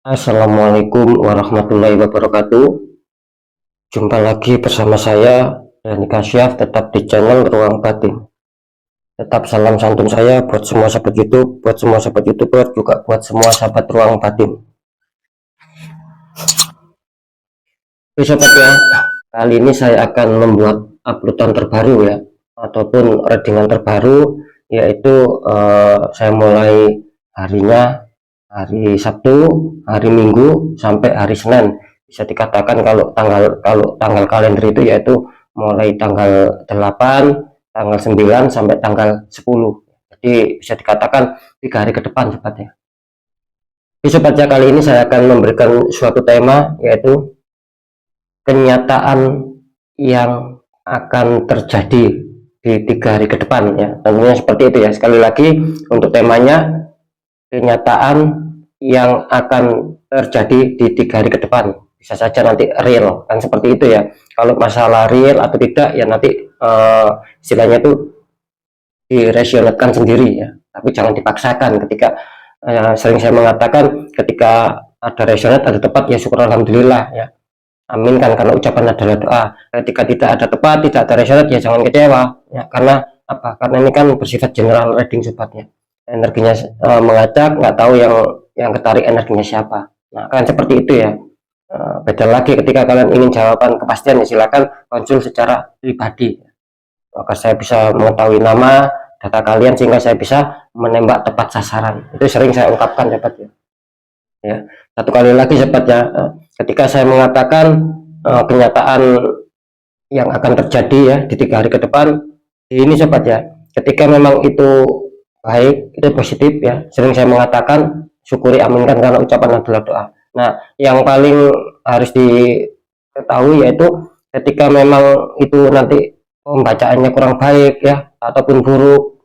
Assalamualaikum warahmatullahi wabarakatuh. Jumpa lagi bersama saya Dani Kasyaf, tetap di channel Ruang Batin. Tetap salam santun saya buat semua sahabat YouTube, buat semua sahabat YouTuber, juga buat semua sahabat Ruang Batin. Oke sobat ya, kali ini saya akan membuat uploadan terbaru ya, ataupun readingan terbaru, yaitu saya mulai harinya hari Sabtu, hari Minggu sampai hari Senin. Bisa dikatakan kalau tanggal kalender itu yaitu mulai tanggal 8, tanggal 9 sampai tanggal 10. Jadi bisa dikatakan 3 hari ke depan sobat ya. Jadi sobat ya, kali ini saya akan memberikan suatu tema, yaitu kenyataan yang akan terjadi di 3 hari ke depan ya. Tentunya seperti itu ya. Sekali lagi untuk temanya, kenyataan yang akan terjadi di 3 hari ke depan. Bisa saja nanti real, kan seperti itu ya. Kalau masalah real atau tidak ya nanti istilahnya itu dirasionalkan sendiri ya, tapi jangan dipaksakan. Ketika sering saya mengatakan, ketika ada rasional ada tepat ya syukur alhamdulillah ya, amin kan, karena ucapan adalah doa. Ketika tidak ada tepat, tidak ada rasional ya jangan kecewa ya. Karena apa? Karena ini kan bersifat general reading sobatnya, energinya mengajak, nggak tahu yang ketarik energinya siapa. Nah kan seperti itu ya. Beda lagi ketika kalian ingin jawaban kepastian ya silakan konsul secara pribadi, maka saya bisa mengetahui nama data kalian sehingga saya bisa menembak tepat sasaran. Itu sering saya ungkapkan sobat ya. Satu kali lagi sobat ya, ketika saya mengatakan kenyataan yang akan terjadi ya di 3 hari ke depan ini sobat ya, ketika memang itu baik, itu positif ya, sering saya mengatakan syukuri, aminkan, karena ucapan adalah doa. Nah yang paling harus diketahui yaitu ketika memang itu nanti pembacaannya kurang baik ya, ataupun buruk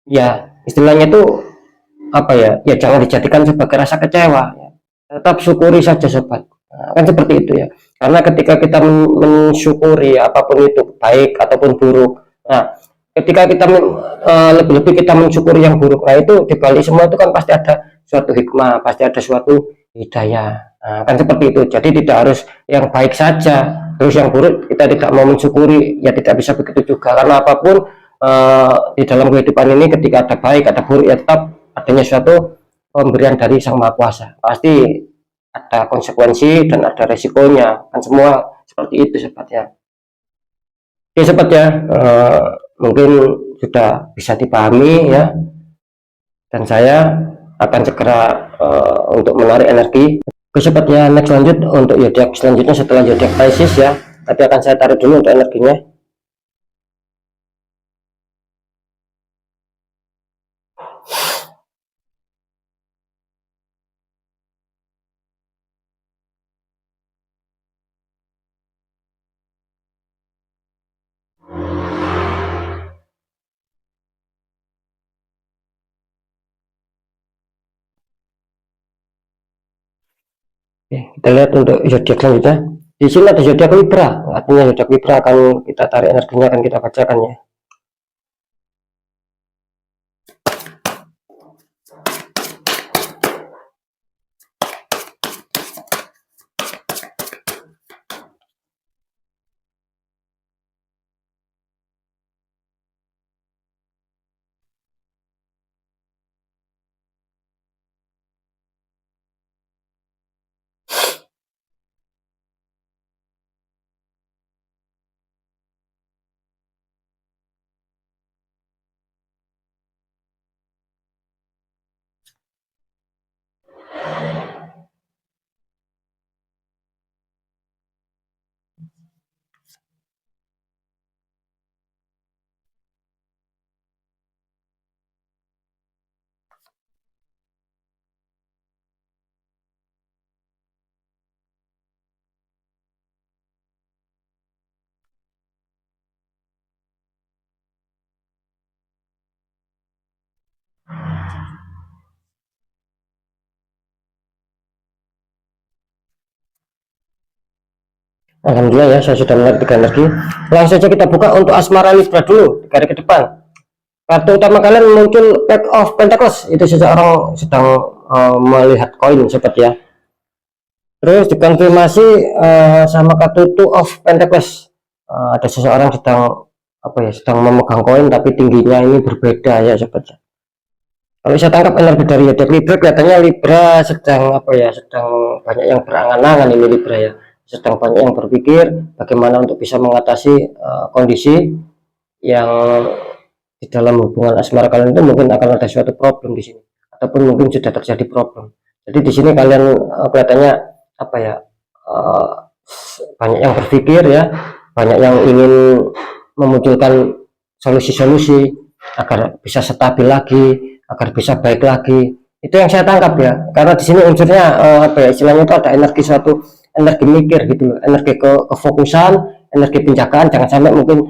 ya, istilahnya itu apa ya, ya jangan dijadikan sebagai rasa kecewa ya. Tetap syukuri saja sobat. Nah, kan seperti itu ya, karena ketika kita mensyukuri apapun itu baik ataupun buruk, nah ketika kita lebih-lebih kita mensyukuri yang buruk, nah itu dibalik semua itu kan pasti ada suatu hikmah, pasti ada suatu hidayah. Nah, kan seperti itu. Jadi tidak harus yang baik saja terus yang buruk kita tidak mau mensyukuri ya, tidak bisa begitu juga. Karena apapun di dalam kehidupan ini, ketika ada baik ada buruk ya tetap adanya suatu pemberian dari Sang Maha Kuasa. Pasti ada konsekuensi dan ada resikonya, kan semua seperti itu sobat ya. Oke sobat ya, mungkin sudah bisa dipahami ya, dan saya akan segera untuk menarik energi. Oke sobat ya, next lanjut untuk zodiak selanjutnya setelah zodiak Pisces ya, tapi akan saya tarik dulu untuk energinya. Oke, kita lihat untuk zodiak selanjutnya. Di sini ada zodiak Libra, artinya zodiak Libra akan kita tarik energinya, akan kita bacakan ya. Alhamdulillah ya, saya sudah menarik 3 energi. Langsung saja kita buka untuk asmara Libra dulu 3 hari ke depan. Kartu utama kalian muncul Pack of Pentacles, itu seseorang sedang melihat koin sobat ya. Terus dikonfirmasi sama kartu Two of Pentacles. Ada seseorang sedang sedang memegang koin tapi tingginya ini berbeda ya sobat. Kalau saya tangkap energi dari zodiak Libra, kelihatannya Libra sedang sedang banyak yang berangan-angan ini Libra ya, sedang banyak yang berpikir bagaimana untuk bisa mengatasi kondisi yang di dalam hubungan asmara kalian itu mungkin akan ada suatu problem di sini, ataupun mungkin sudah terjadi problem. Jadi di sini kalian kelihatannya banyak yang berpikir ya, banyak yang ingin memunculkan solusi-solusi agar bisa stabil lagi, agar bisa baik lagi. Itu yang saya tangkap ya, karena di sini unsurnya istilahnya itu ada energi suatu energi mikir gitu loh, energi kefokusan, energi penjagaan. Jangan sampai mungkin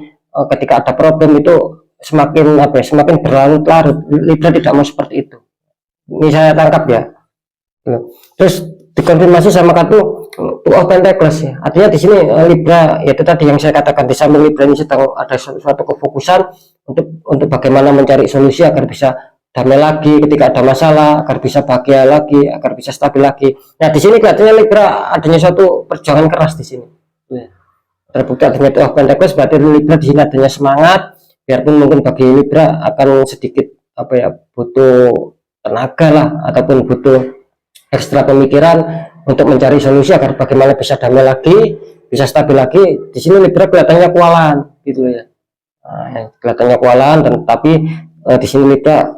ketika ada problem itu semakin berlarut-larut. Libra tidak mau seperti itu. Ini saya tangkap ya. Terus dikonfirmasi sama kartu Two of Pentacles ya. Artinya di sini Libra ya, itu tadi yang saya katakan, di samping Libra ini sedang ada suatu kefokusan untuk bagaimana mencari solusi agar bisa damai lagi ketika ada masalah, agar bisa bahagia lagi, agar bisa stabil lagi. Nah di sini kelihatannya Libra adanya suatu perjuangan keras di sini. Terbukti adanya Two of Pentacles, berarti Libra di sini adanya semangat, biarpun mungkin bagi Libra akan sedikit butuh tenaga lah, ataupun butuh ekstra pemikiran untuk mencari solusi agar bagaimana bisa damai lagi, bisa stabil lagi. Di sini Libra kelihatannya kewalahan gitu ya. Kelihatannya kewalahan, tapi di sini Libra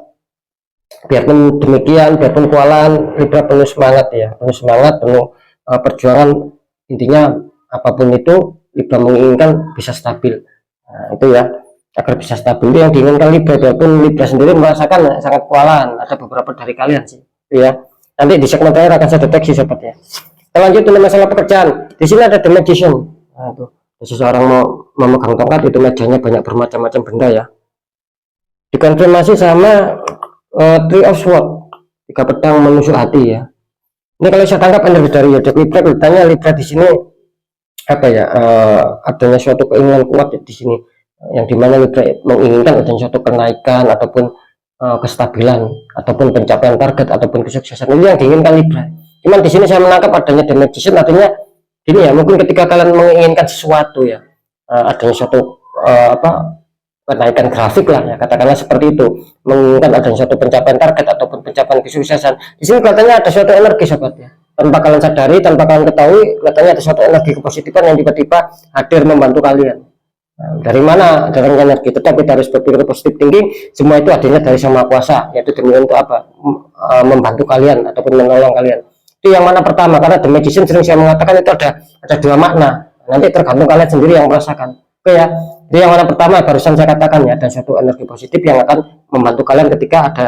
biarpun demikian, biarpun kewalahan, Libra penuh semangat ya, penuh semangat, penuh perjuangan. Intinya apapun itu Libra menginginkan bisa stabil. Nah, itu ya, agar bisa stabil itu yang diinginkan Libra. Biarpun Libra sendiri merasakan sangat kewalahan, ada beberapa dari kalian sih itu ya. Nanti di segmen terakhir akan saya deteksi sobat ya. Kita lanjut dengan masalah pekerjaan. Di sini ada The Magician. Nah, itu seseorang mau memegang tongkat, itu mejanya banyak bermacam-macam benda ya. Dikonfirmasi sama Three of Swords, 3 pedang menusuk hati ya. Ini kalau saya tangkap energi dari zodiak Libra, bertanya Libra di sini adanya suatu keinginan kuat di sini, yang dimana Libra menginginkan adanya suatu kenaikan ataupun kestabilan ataupun pencapaian target ataupun kesuksesan. Ini yang diinginkan Libra. Cuman di sini saya menangkap adanya The Magician, artinya ini ya, mungkin ketika kalian menginginkan sesuatu ya, adanya suatu kenaikan grafik lah ya, katakanlah seperti itu, menginginkan adanya suatu pencapaian target ataupun pencapaian kesuksesan. Di sini kelihatannya ada suatu energi sobat ya, tanpa kalian sadari, tanpa kalian ketahui, kelihatannya ada suatu energi kepositifan yang tiba-tiba hadir membantu kalian. Nah, dari mana datangnya energi? Tetapi harus berpikir positif thinking. Semua itu adanya dari Sang Maha Kuasa, yaitu demi untuk membantu kalian ataupun menolong kalian. Itu yang mana pertama, karena The Magician sering saya mengatakan itu ada 2 makna. Nanti tergantung kalian sendiri yang merasakan. Oke ya. Jadi yang mana pertama barusan saya katakan ya, ada suatu energi positif yang akan membantu kalian ketika ada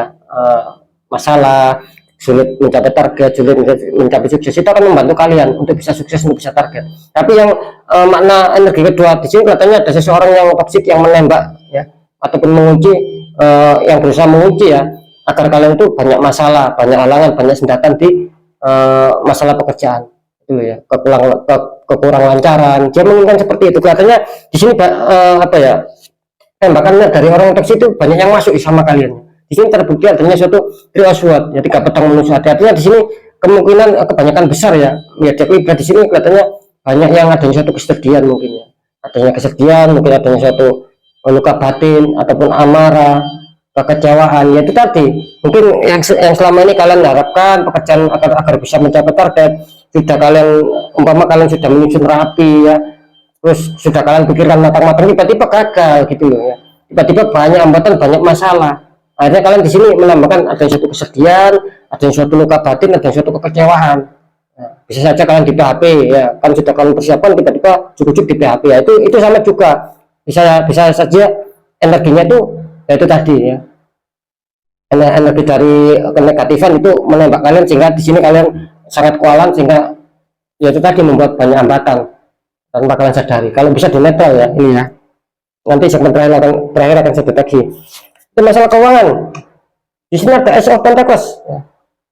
masalah, sulit mencapai target, sulit mencapai sukses, itu akan membantu kalian untuk bisa sukses, untuk bisa target. Tapi yang makna energi kedua di sini katanya ada seseorang yang toksik yang menembak ya, ataupun mengunci, yang berusaha mengunci ya, agar kalian itu banyak masalah, banyak halangan, banyak sendatan di masalah pekerjaan itu ya, kekurang lancaran. Dia menginginkan seperti itu. Kelihatannya di sini tembakannya dari orang toksik itu banyak yang masuk sama kalian. Di sini terbukti adanya suatu Three of Swords, jadi 3 pedang menusuk hati. Artinya di sini kemungkinan kebanyakan besar ya. Ya, jadi di sini kelihatannya banyak yang adanya suatu kesedihan mungkin ya. Adanya kesedihan, mungkin adanya suatu luka batin ataupun amarah, kekecewaan. Ya itu tadi. Mungkin yang selama ini kalian harapkan pekerjaan agar bisa mencapai target, sudah kalian kalian sudah menyusun rapi ya. Terus sudah kalian pikirkan matang-matang, tiba-tiba gagal gitu loh ya. Tiba-tiba banyak hambatan, banyak masalah. Akhirnya kalian di sini menambahkan ada suatu kesedihan, ada suatu luka batin, ada suatu kekecewaan. Nah, bisa saja kalian di PHP ya, kan sudah kalian persiapkan, tiba-tiba cukup di PHP ya, itu sama juga. Bisa saja energinya itu tadi ya, energi dari kenegatifan itu menembak kalian sehingga di sini kalian sangat kewalahan, sehingga ya itu tadi membuat banyak hambatan tanpa kalian sadari. Kalau bisa di netral ya ini ya. Nanti segmen terakhir akan saya deteksi. Itu masalah keuangan. Di sini ada Ace of Pentacles ya.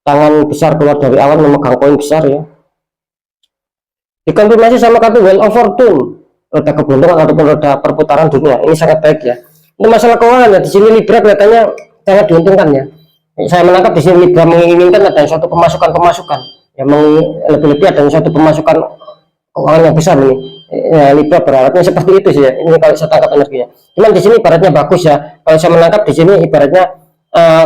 Tangan besar keluar dari awan memegang koin besar ya. Dikonfirmasi sama kartu Wheel of Fortune, roda keberuntungan ataupun roda perputaran dunia. Ini sangat baik ya. Ini masalah keuangan ya. Di sini Libra kelihatannya sangat diuntungkan ya. Saya menangkap di sini Libra menginginkan ada suatu pemasukan yang lebih-lebih adanya suatu pemasukan keuangan yang besar ini. Ya, Libra berharapnya seperti itu sih ya. Ini kalau saya tangkap energinya. Cuman di sini ibaratnya bagus ya. Kalau saya menangkap di sini ibaratnya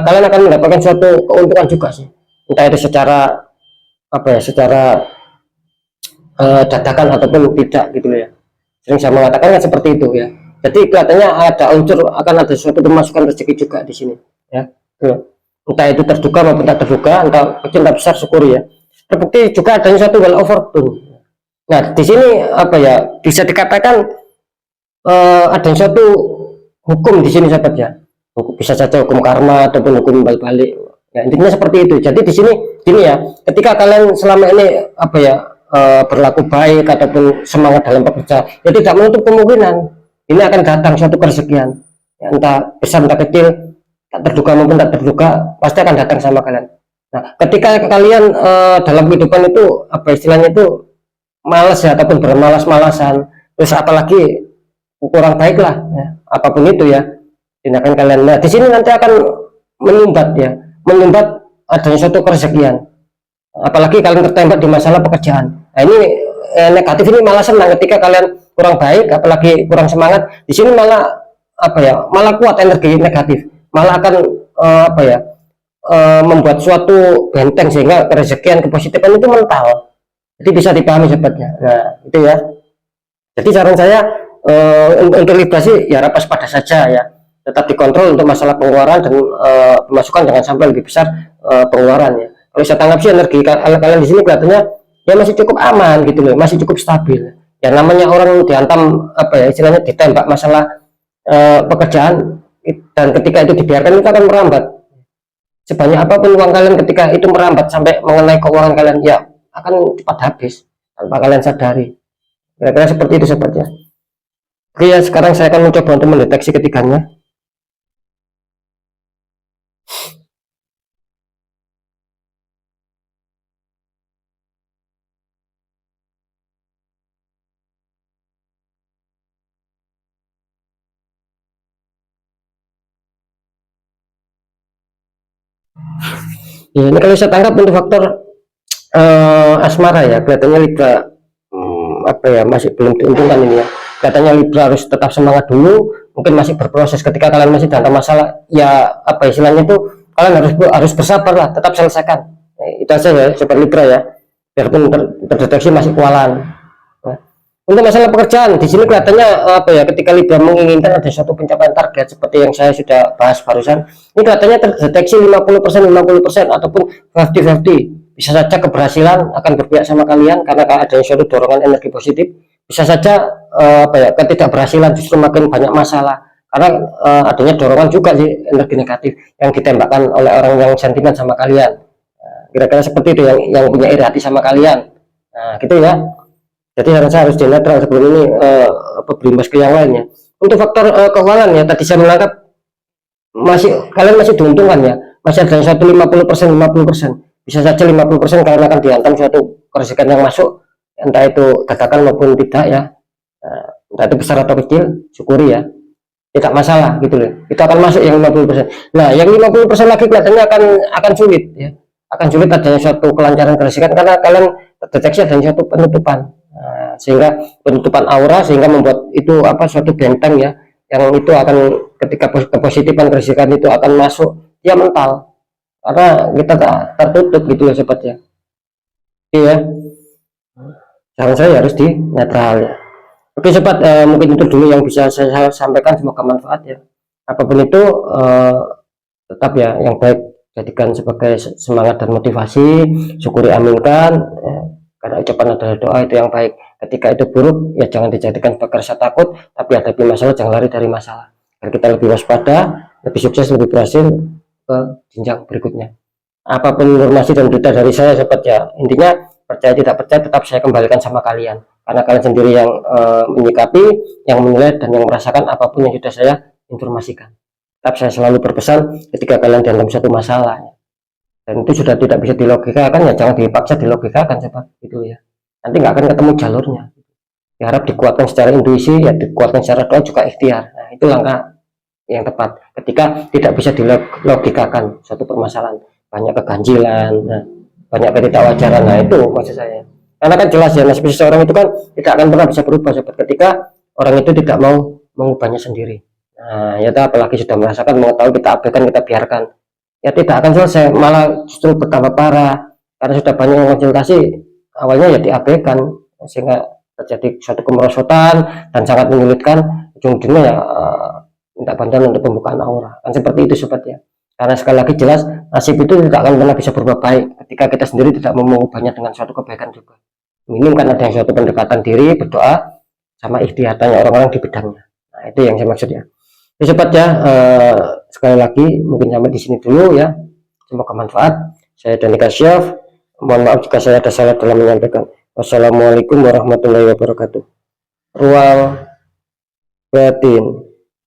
kalian akan mendapatkan suatu keuntungan juga sih. Entah itu secara apa ya, secara dadakan ataupun tidak gitu ya. Sering saya mengatakan kan seperti itu ya. Jadi kelihatannya ada unsur akan ada suatu pemasukan rezeki juga di sini ya. Entah itu terduga maupun tak terduga, entah kecil entah besar, syukuri ya. Terbukti juga adanya suatu well overtune. Nah, di sini apa ya, bisa dikatakan ada suatu hukum di sini sahabat ya. Bisa saja hukum karma ataupun hukum balik-balik. Ya, intinya seperti itu. Jadi di sini gini ya, ketika kalian selama ini apa ya, berlaku baik ataupun semangat dalam bekerja, ya tidak menutup kemungkinan ini akan datang suatu kerezekian. Ya, entah besar entah kecil, tak terduga maupun tak terduga, pasti akan datang sama kalian. Nah, ketika kalian dalam kehidupan itu apa istilahnya itu malas ya ataupun bermalas-malasan, terus apalagi kurang baik lah ya, apapun itu ya tindakan kalian. Nah, di sini nanti akan menyumbat ya, menyumbat adanya suatu kerezekian. Apalagi kalian tertembak di masalah pekerjaan. Nah, ini negatif, ini malah senang ketika kalian kurang baik, apalagi kurang semangat. Di sini malah apa ya, malah kuat energi negatif, malah akan apa ya, membuat suatu benteng sehingga kerezekian kepositifan itu mental. Jadi bisa dipahami sebetulnya. Nah, itu ya. Jadi saran saya untuk Libra sih ya rapas pada saja ya. Tetap dikontrol untuk masalah pengeluaran dan pemasukan, jangan sampai lebih besar pengeluaran ya. Kalau saya tangkap sih energi kalian di sini kelihatannya ya masih cukup aman gitu loh, masih cukup stabil. Ya namanya orang dihantam apa ya istilahnya ditembak masalah pekerjaan, dan ketika itu dibiarkan itu akan merambat. Sebanyak apapun uang kalian, ketika itu merambat sampai mengenai keuangan kalian ya akan cepat habis tanpa kalian sadari. Kira-kira seperti itu sebetulnya. Oke ya, sekarang saya akan mencoba untuk mendeteksi ketiganya. Ya, ini kalau saya tangkap untuk faktor asmara ya, kelihatannya Libra apa ya masih belum diuntungkan ini ya. Kelihatannya Libra harus tetap semangat dulu, mungkin masih berproses. Ketika kalian masih dalam masalah ya apa istilahnya itu, kalian harus bersabar lah, tetap selesaikan. Itu aja ya sobat Libra ya, biarpun terdeteksi masih kualan. Nah, untuk masalah pekerjaan di sini kelihatannya apa ya, ketika Libra menginginkan ada suatu pencapaian target seperti yang saya sudah bahas barusan, ini kelihatannya terdeteksi 50% 50% ataupun 50-50. Bisa saja keberhasilan akan berpihak sama kalian karena ada suatu dorongan energi positif. Bisa saja apa ya, ketidakberhasilan justru makin banyak masalah karena adanya dorongan juga sih energi negatif yang ditembakkan oleh orang yang sentimen sama kalian. Kira-kira seperti itu, yang punya iri hati sama kalian. Nah, gitu ya. Jadi saya harus netral sebelum ini berimbas ke yang lainnya. Untuk faktor keuangan ya, tadi saya menangkap kalian masih diuntungkan ya, masih ada satu 50% 50%. Bisa saja 50% kalian akan dihantam suatu kerezekian yang masuk, entah itu dadakan maupun tidak ya. Entah itu besar atau kecil, syukuri ya, tidak masalah gitu loh. Itu akan masuk yang 50%. Nah, yang 50% lagi kelihatannya akan sulit ya. Akan sulit adanya suatu kelancaran kerezekian karena kalian terdeteksi adanya suatu penutupan. Sehingga penutupan aura, sehingga membuat itu apa suatu benteng ya, yang itu akan ketika kepositifan kerezekian itu akan masuk dia mental karena kita tertutup gitu ya sobat ya. Iya, saran saya harus di netral ya. Oke sobat, mungkin itu dulu yang bisa saya sampaikan, semoga manfaat ya. Apapun itu tetap ya yang baik jadikan sebagai semangat dan motivasi, syukuri, aminkan karena ucapan adalah doa, itu yang baik. Ketika itu buruk ya jangan dijadikan sebagai rasa takut, tapi hadapi masalah, jangan lari dari masalah, agar kita lebih waspada, lebih sukses, lebih berhasil ke jenjang berikutnya. Apapun informasi dan berita dari saya sobat ya, intinya percaya tidak percaya tetap saya kembalikan sama kalian, karena kalian sendiri yang menyikapi, yang menilai, dan yang merasakan apapun yang sudah saya informasikan. Tetap saya selalu berpesan, ketika kalian dalam satu masalah dan itu sudah tidak bisa dilogikakan ya jangan dipaksa dilogikakan sobat, gitu ya. Nanti nggak akan ketemu jalurnya. Diharap dikuatkan secara intuisi ya, dikuatkan secara doa juga ikhtiar. Nah, itu langkah yang tepat ketika tidak bisa dilogikakan suatu permasalahan, banyak keganjilan. Nah, banyak ketidakwajaran. Nah itu maksud saya, karena kan jelas ya nasib seseorang itu kan tidak akan pernah bisa berubah sobat, ketika orang itu tidak mau mengubahnya sendiri. Nah ya apalagi sudah merasakan, mengetahui, kita abaikan, kita biarkan, ya tidak akan selesai, malah justru bertambah parah, karena sudah banyak yang konsultasi awalnya ya diabaikan, sehingga terjadi suatu kemerosotan dan sangat menyulitkan, ujung-ujungnya ya minta bantuan untuk pembukaan aura, kan seperti itu sobat ya. Karena sekali lagi jelas nasib itu tidak akan pernah bisa berubah baik ketika kita sendiri tidak mau mengubahnya dengan suatu kebaikan juga. Minim kan ada yang suatu pendekatan diri, berdoa, sama ikhtiar tanya orang-orang di bidangnya. Nah itu yang saya maksud ya. Jadi sobat ya, sekali lagi mungkin sampai di sini dulu ya. Semoga manfaat. Saya Dani Kasyaf. Mohon maaf jika saya ada salah dalam menyampaikan. Wassalamualaikum warahmatullahi wabarakatuh. Ruang batin.